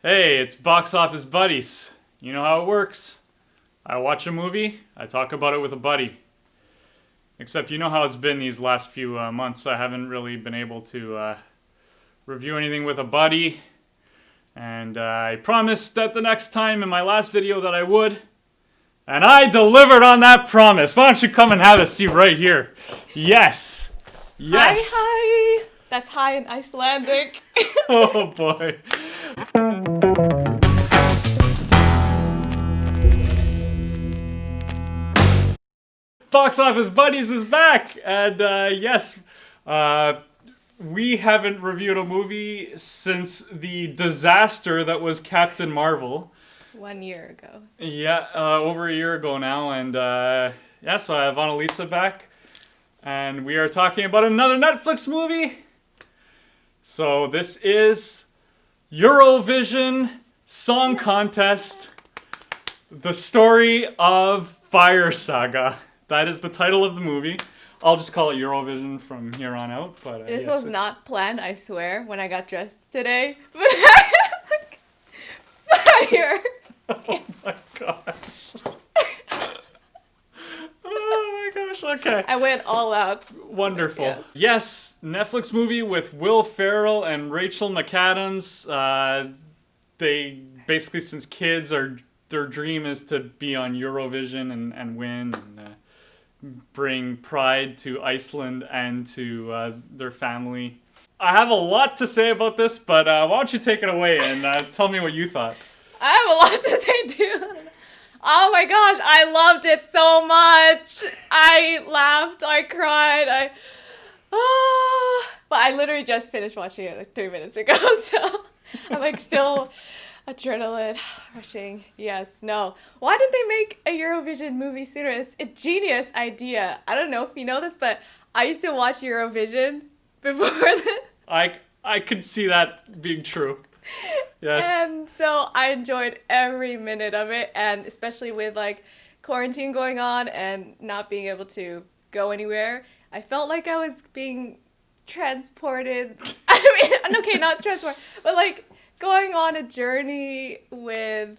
Hey, it's Box Office Buddies. You know how it works. I watch a movie, I talk about it with a buddy. Except you know how it's been these last few months. I haven't really been able to review anything with a buddy. And I promised that the next time in my last video that I would. And I delivered on that promise. Why don't you come and have a seat right here? Yes. Yes. Hi. That's hi in Icelandic. Oh boy. Box Office Buddies is back, and yes, we haven't reviewed a movie since the disaster that was Captain Marvel. 1 year ago. Yeah, over a year ago now, and yeah, so I have Annalisa back, and we are talking about another Netflix movie. So this is Eurovision Song Contest, the story of Fire Saga. That is the title of the movie. I'll just call it Eurovision from here on out. But This was not planned, I swear, when I got dressed today. Fire! Oh my gosh. Oh my gosh, okay. I went all out. Wonderful. Yes, Netflix movie with Will Ferrell and Rachel McAdams. They basically, since kids, their dream is to be on Eurovision and win and bring pride to Iceland and to their family. I have a lot to say about this, but why don't you take it away and tell me what you thought. I have a lot to say too. Oh my gosh, I loved it so much. I laughed, I cried, but I literally just finished watching it like 3 minutes ago, so I'm like still adrenaline rushing. Yes, no. Why did they make a Eurovision movie sooner? It's a genius idea. I don't know if you know this, but I used to watch Eurovision before this. I could see that being true. Yes. And so I enjoyed every minute of it, and especially with like quarantine going on and not being able to go anywhere, I felt like I was being transported. I mean, okay, not transported, but like going on a journey with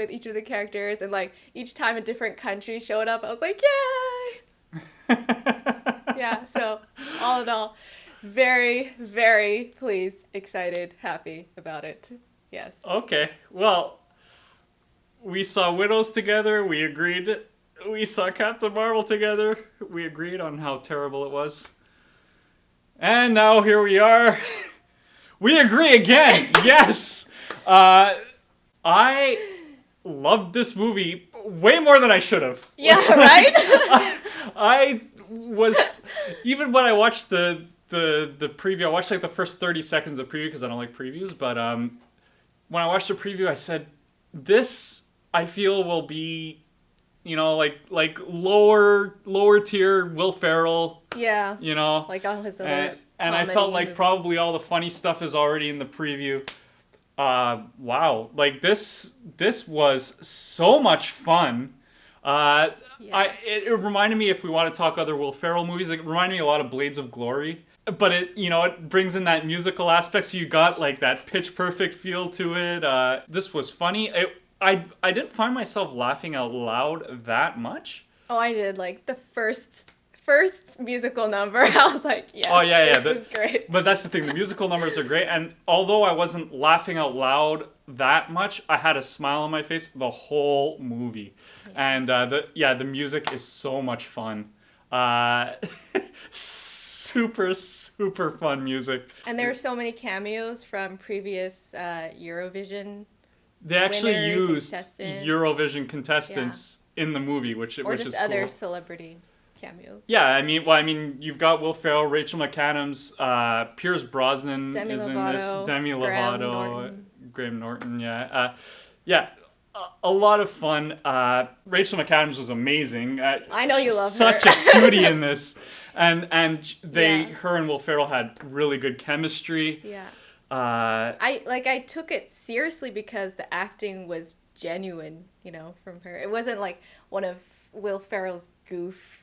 each of the characters, and like each time a different country showed up, I was like, yay! Yeah, so all in all, very, very pleased, excited, happy about it. Yes. Okay, well, we saw Widows together, we agreed. We saw Captain Marvel together, we agreed on how terrible it was. And now here we are. We agree again, yes! I loved this movie way more than I should have. Yeah, right? I was, even when I watched the preview, I watched like the first 30 seconds of the preview because I don't like previews, but when I watched the preview, I said, this, I feel, will be, you know, like lower tier Will Ferrell. Yeah. You know? Like all his other and I felt like movies. probably all the funny stuff is already in the preview. Wow. Like, this was so much fun. Yes. It reminded me, if we want to talk other Will Ferrell movies, it reminded me a lot of Blades of Glory. But it brings in that musical aspect, so you got like that Pitch Perfect feel to it. This was funny. I didn't find myself laughing out loud that much. Oh, I did. Like the first musical number, I was like, yes, oh yeah, this is great. But that's the thing, the musical numbers are great, and although I wasn't laughing out loud that much, I had a smile on my face the whole movie. Yeah. And the music is so much fun. Super fun music. And there are so many cameos from previous Eurovision. They actually winners, used contestants. Eurovision contestants in the movie, which is cool. Or just other celebrity cameos. Yeah, I mean, you've got Will Ferrell, Rachel McAdams, Pierce Brosnan Demi is Lovato, in this, Demi Graham Lovato, Norton. Graham Norton, yeah. A lot of fun. Rachel McAdams was amazing. I know you love such her. a cutie in this, and Yeah. her and Will Ferrell had really good chemistry. Yeah. I took it seriously because the acting was genuine, from her. It wasn't like one of Will Ferrell's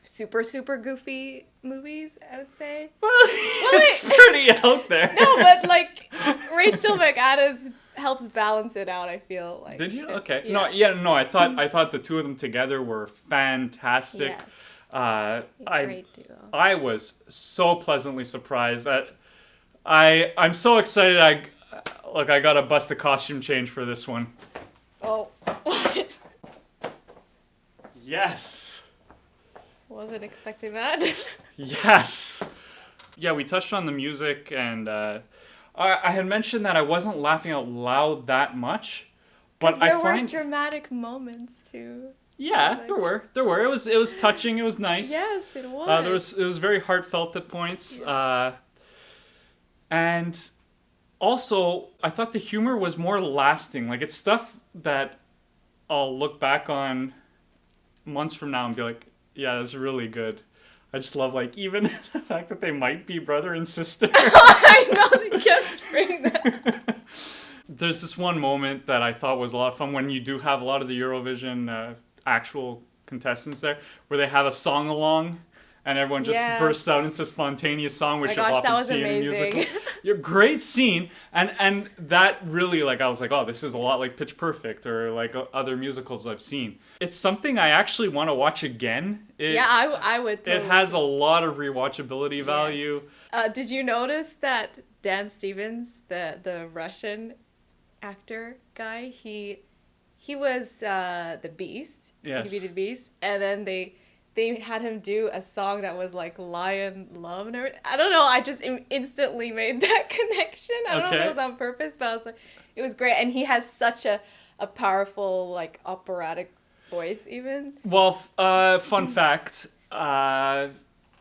super goofy movies, I would say. Well, it's pretty out there. No, but like Rachel McAdams helps balance it out, I feel like. Did you? Okay. Yeah. No. I thought the two of them together were fantastic. Yes. I Great duo. I was so pleasantly surprised that I'm so excited. I got to bust a costume change for this one. Oh, what? Yes. Wasn't expecting that. Yes. Yeah, we touched on the music, and I had mentioned that I wasn't laughing out loud that much, but There I were find dramatic moments too. yeah, there were. It was touching. It was nice. Yes, it was. It was very heartfelt at points, and also I thought the humor was more lasting. Like, it's stuff that I'll look back on months from now and be like, yeah, that's really good. I just love, like, even the fact that they might be brother and sister. I know, they kept spraying that. There's this one moment that I thought was a lot of fun when you do have a lot of the Eurovision actual contestants there, where they have a song along and everyone just bursts out into spontaneous song, which you'll often see in a musical. Great scene, and that really, like, I was like, oh, this is a lot like Pitch Perfect or like other musicals I've seen. It's something I actually want to watch again. I would totally. It has a lot of rewatchability value. Yes. Did you notice that Dan Stevens, the Russian actor guy, he was the Beast. Yes. He could be the Beast, and then they had him do a song that was like Lion Love and everything. I don't know, I just instantly made that connection. I don't know if it was on purpose, but I was like, it was great. And he has such a powerful, like, operatic voice even. Well, fun fact, a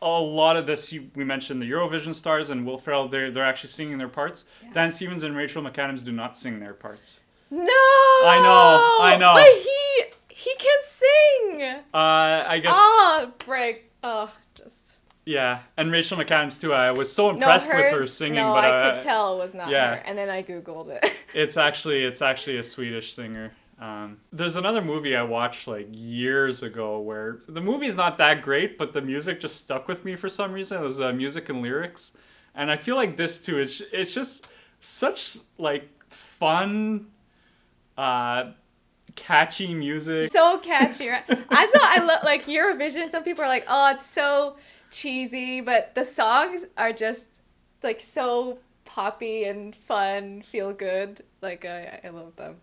lot of this, we mentioned the Eurovision stars and Will Ferrell, they're actually singing their parts. Yeah. Dan Stevens and Rachel McAdams do not sing their parts. No! I know. But he can sing! I guess... Oh, break. Oh, just... Yeah, and Rachel McAdams too. I was so impressed with her singing, but I could tell it was not her. And then I googled it. It's actually a Swedish singer. There's another movie I watched like years ago where the movie's not that great, but the music just stuck with me for some reason. It was music and lyrics, and I feel like this too. It's just such like fun, catchy music. So catchy, right? I thought I like Eurovision. Some people are like, oh, it's so cheesy, but the songs are just like so poppy and fun, feel good. Like I love them.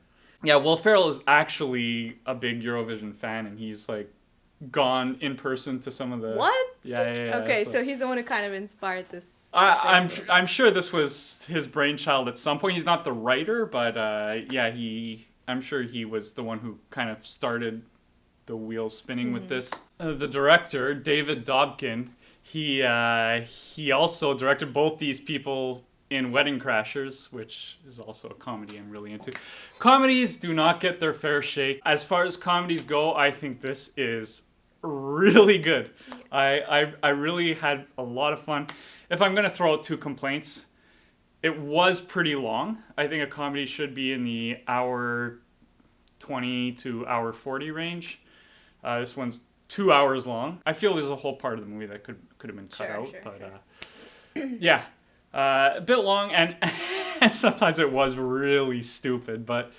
Yeah, Will Ferrell is actually a big Eurovision fan, and he's like gone in person to some of the... What? Yeah. Okay, so he's the one who kind of inspired this. I'm sure this was his brainchild at some point. He's not the writer, but I'm sure he was the one who kind of started the wheels spinning with this. The director, David Dobkin, he also directed both these people in Wedding Crashers, which is also a comedy I'm really into. Comedies do not get their fair shake. As far as comedies go, I think this is really good. Yes. I really had a lot of fun. If I'm going to throw out two complaints, it was pretty long. I think a comedy should be in the hour 20 to hour 40 range. This one's 2 hours long. I feel there's a whole part of the movie that could have been cut out. Yeah. A bit long, and sometimes it was really stupid, but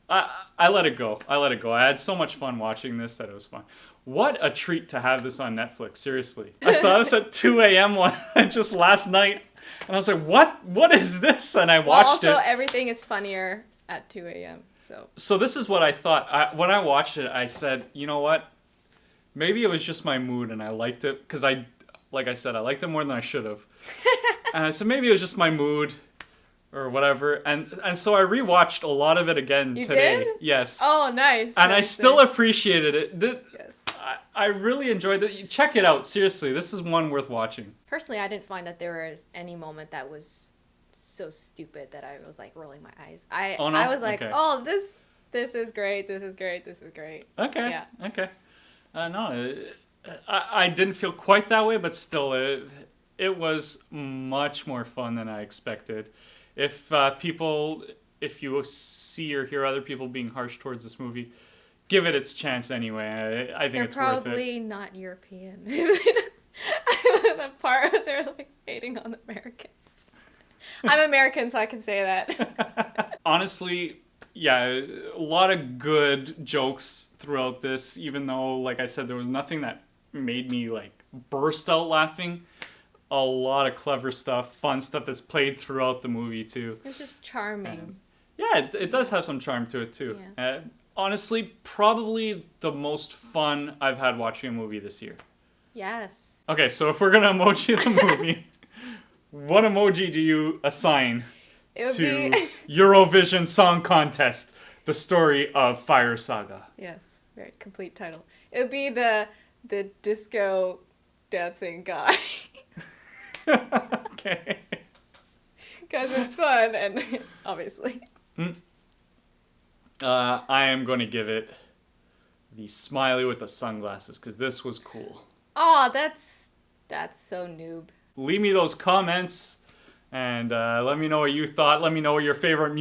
I let it go. I had so much fun watching this that it was fun. What a treat to have this on Netflix, seriously. I saw this at 2 a.m. just last night, and I was like, what is this? And I watched it. Also, everything is funnier at 2 a.m., So this is what I thought. When I watched it, I said, you know what? Maybe it was just my mood, and I liked it, because like I said, I liked it more than I should have. And I said, maybe it was just my mood or whatever. And so I rewatched a lot of it again today. Did? Yes. Oh, nice. And I still appreciated it. Yes. I really enjoyed it. Check it out. Seriously, this is one worth watching. Personally, I didn't find that there was any moment that was so stupid that I was like rolling my eyes. I was like, okay. Oh, this is great. This is great. This is great. Okay. Yeah. Okay. No, I didn't feel quite that way, but still, it was much more fun than I expected. If you see or hear other people being harsh towards this movie, give it its chance anyway. I think it's worth it. They're probably not European. That part they're like hating on the Americans. I'm American, so I can say that. Honestly, yeah, a lot of good jokes throughout this, even though, like I said, there was nothing that made me like burst out laughing. A lot of clever stuff, fun stuff that's played throughout the movie too. It was just charming. Yeah, it does have some charm to it too. Yeah. Honestly, probably the most fun I've had watching a movie this year. Yes. Okay, so if we're gonna emoji the movie, what emoji do you assign It would to be Eurovision Song Contest, the story of Fire Saga? yes, very complete title. It would be the disco dancing guy. Okay. Because it's fun and obviously. I am going to give it the smiley with the sunglasses because this was cool. Oh, that's so noob. Leave me those comments and let me know what you thought. Let me know what your favorite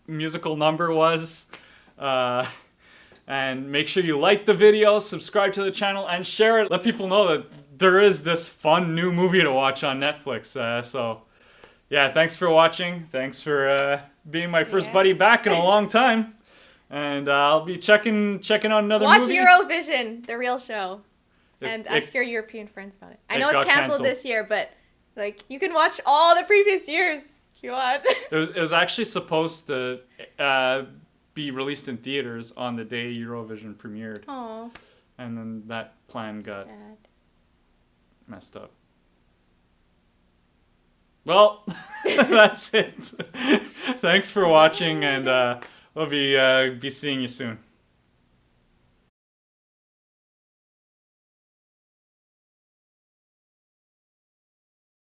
musical number was. And make sure you like the video, subscribe to the channel, and share it. Let people know that there is this fun new movie to watch on Netflix. So, yeah, thanks for watching. Thanks for being my first buddy back in a long time. And I'll be checking out another movie. Watch Eurovision, the real show. And ask your European friends about it. I know it's canceled this year, but like you can watch all the previous years if you want. It was actually supposed to be released in theaters on the day Eurovision premiered. Aww. And then that plan got Sad. messed up. Well, that's it. Thanks for watching, and we'll be seeing you soon.